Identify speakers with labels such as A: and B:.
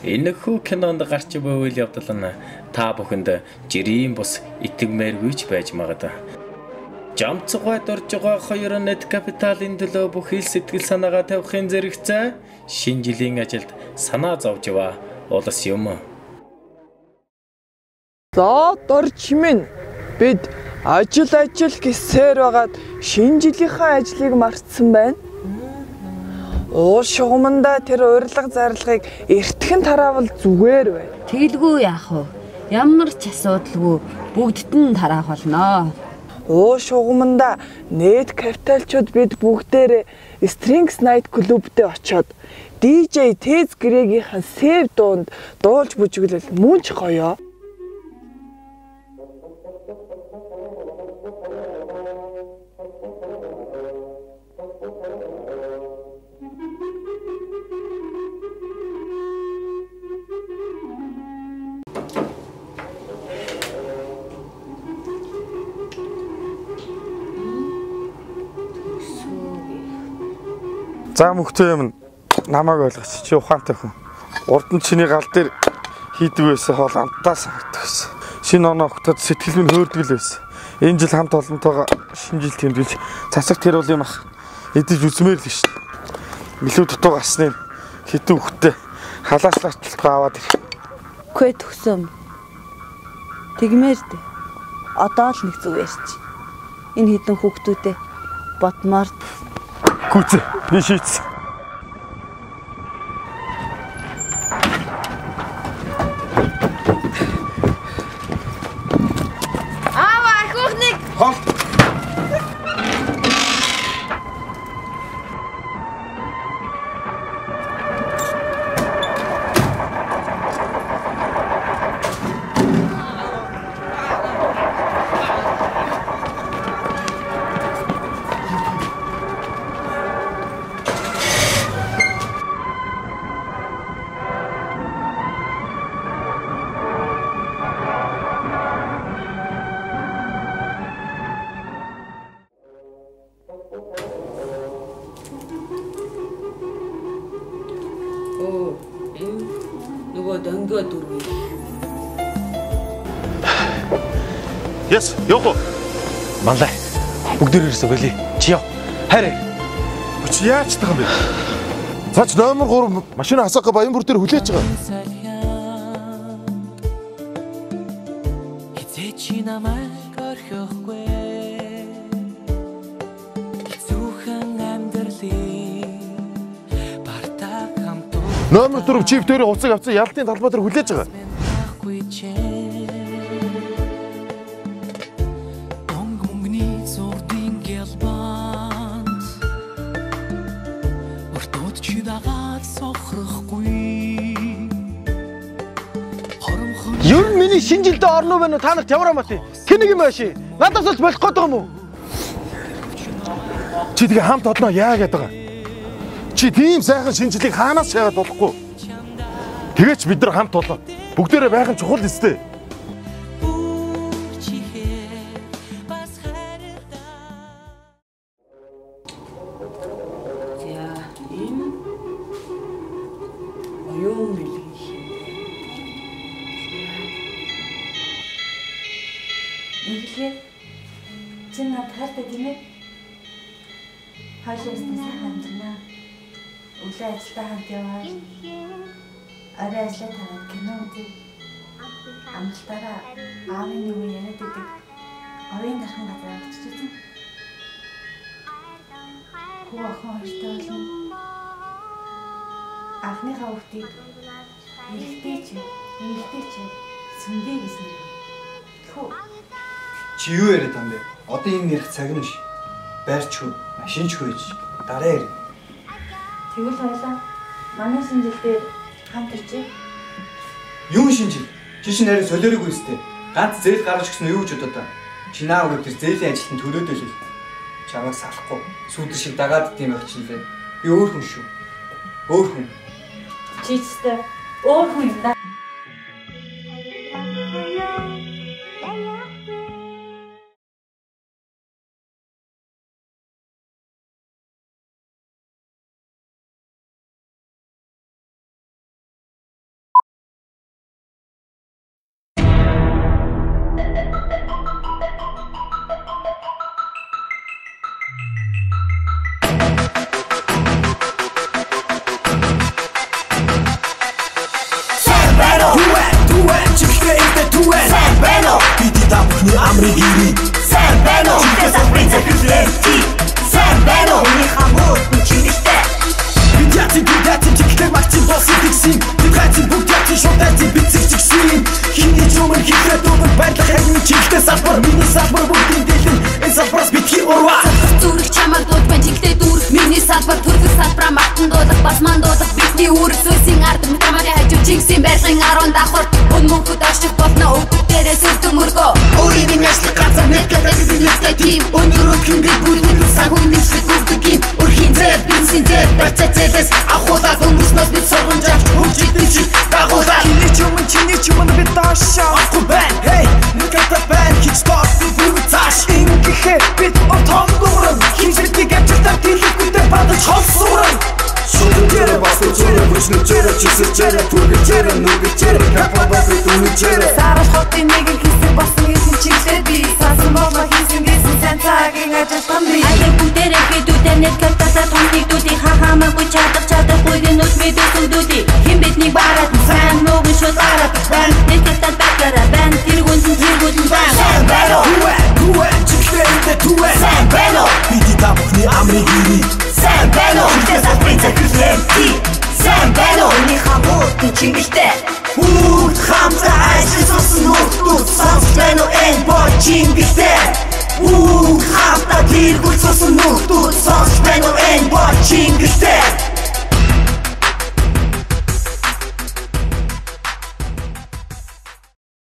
A: Энэхүү кинонд гарч буй үйл явдал нь та бүхэнд жирийн бус итгэмээргүйч байж магадгүй. Жамцгой дурж байгаа хоёр net capital-ын төлөө бүх хил сэтгэл санаагаа тавихын зэрэгцээ шинэ жилийн ажилд санаа зовж байгаа улс юм.
B: За дорч минь бид ажил гэсээр байгаад шинэ жилийнхаа ажлыг мартсан байна. Уул шугамдаа тэр урилга зарлагыг эртхэн тараавал зүгээр байна.
C: Тэгэлгүй яах вэ? Ямар ч асуудалгүй бүгдд нь тараах болно.
B: Уул шугамдаа net capital-чууд бид бүгдээрээ Strings Night клубтээ очиод DJ Tez Greg-ийн Save дуунд дуулж бүжиглэл мөн ч гоё.
D: За мөхтөө юм намайг ойлгоч чи ухаантай хүн. Урд нь чиний гал дээр хийдэг байсан хоол амтаа санагддаг байсан. Шинэ оноо хотод сэтгэл минь хөөрдөг л байсан. Энэ жил хамт олонтойгоо шинэ жил тэмдэглэж цацаг тэр бол юм ах. Эдэж үзмээр л шүү дээ. Илүү дутуу гасны хитэн хөхтэй халаачлаачлалтгаа аваад ир.
C: Үгүй төгсөм. Тэгмээр дээ. Одоо л нэг зүг ярьч. Энэ хитэн хүүхдүүдээ ботмоор
D: Гүцээ би шийдсэн.
C: Ахухныг
D: Хол.
C: нөгөө дөнгөө дөрвөө.
D: Яс, явах уу?
E: Манлай. Бүгдээр ирсэн байли. Чи яв. Хайр.
D: Чи яаж тах юм бэ? Цаач номер 3 машина хасаага баян бүр дээр хүлээж байгаа.
F: Эцэчи намайг орхихгүй. Зүхэн амьдралын бартаа хамт
D: Номер 4 чип дээр уцаг авсан ялтын талбай дээр хүлээж байгаа.
E: Ер нь миний шинэ жилдээ орно уу вэ? Та нарт ямар амт? Тэнэг юм ааши. Надаас л болох гээд байгаа юм уу?
D: Чи тэгээ хамт олноо яа гэдэг байгаа. Чи тийм сайхан шинэ жилийг хаанаас шаагаад болохгүй. Тэгээч бид нар хамт олоо. Бүгдээрээ байх нь чухал өстэй.
C: Иглээ. Чи над хайртай тийм ээ? Хаашаас сайхан амжина. Өглөө ажилдаа хамт яваа. Орой ажиллаа тараад кино үзье. Амжилтаараа аавын нэг үе яриад идэг. Оройн дархан газар очиж үзэн. Хүү охин хоёртой болно. Анхныхаа хүүхдийг эрэгтэй ч сүндээ гэсэн. Хүү
G: Чи юу яриад байгаа юм бэ? Одоо энэ ярих цаг нь биш. Байрч хөө, машинч хөөж, дараа ярь.
C: тэгвэл хоёлаа манай шинэ жил дээр хамт ирчээ.
G: Юу шинэ жил? Чи чинь нарийн солиорыг үстэй. Ганц зээл гаргаж өгсөн юу гэж бодоод та? Чи наа өгөх тэр зээлийн ажилтан төлөөдөл л. Чамайг салахгүй. Сүүдэр шиг дагаад дим байх чинь лээ. Би өөр хүн шүү. Өөр хүн.
C: Чи ч гэсэн өөр хүн юм да.
H: амрыг ирий сайн байна уу чигтээ салбарын захирлэнти сайн байна уу миний хамууд нь чигтэй Яцын чигтэй магцын босс идэгсэн Бид хайцын бүгд яцын шуудайцын бицэг чигсэн Хиний чумын хийхрээд өгөн байрлах хагны чигтэй салбар Миний салбар бүгдийн дэлэн энэ салбараас битгий урва
I: Зүрх чамаг дууд байна чигтэй дүүрх Миний салбар төргөл салбараа мартан дуулах Басман дуулах бидний үүрэг сүсийн ард Мутамагийн хажуу чигсэн байрлахын 10 давхар Өн мөнхөд орчих болно өгдөг дээрээ сүрдэг мөргөө Өөрийн няшлаг газар нэтгэдэг нэгтэй тим Өнөр өтгөндөө бүрийн санхүүн нэшлэг өгдөг юм Өрхийн зэв, бензин зэв, бацацэлэс Ахуулаад хүмүүснээс бид соргон жавч Хөвчихдээ чи дагуулаад Чиний чумын бид доошоо Ахгүй байна, хей, нэг атаа байна Хич тоос би бүгд цааш Ингэхээр бид отон дууран Хич биднийг амжилтаар дэлгэхгүйдээ бадаж холсууран Шүтэнчээрэ басгэнчээрэ Хүчнэнчээрэ чисэрчээрэ Түргэлчээрэ нүгэлчээрэ Капабаты дүнэлчээрэ Сараш хотын нэгэн хэсэг болсон гэсэн чиглээ би Сасан болма хийсэн гэсэн сайн цагийн ажилтан би Аяг бүгдээрээ бидүүдээ нет картасаа томнигдүүдий Хахамаагүй чадахгүй гэнүүд мэдээ сүдүүдий Хин бидний бараад сайн муугын шууд гараад Байн нет картаа бакара Байн тэргүүнсэн тэргүүдэн байн Сайн байна Түвэ чиглээндээ түвэ Сайн байна Бидний та бүхний амрыг ирий Сайн байна Чиглээ салбарын захирлэнти Сайн байна Миний хамууд нь чиглэлтэй Бүгд хамтаа ажил сонсон нөхдүүд Сонсож байна уу энэ бод чиглэлтэй Бүгд хамтаа тэргүүл сонсон нөхдүүд Сонсож байна уу энэ бод чиглэлтэй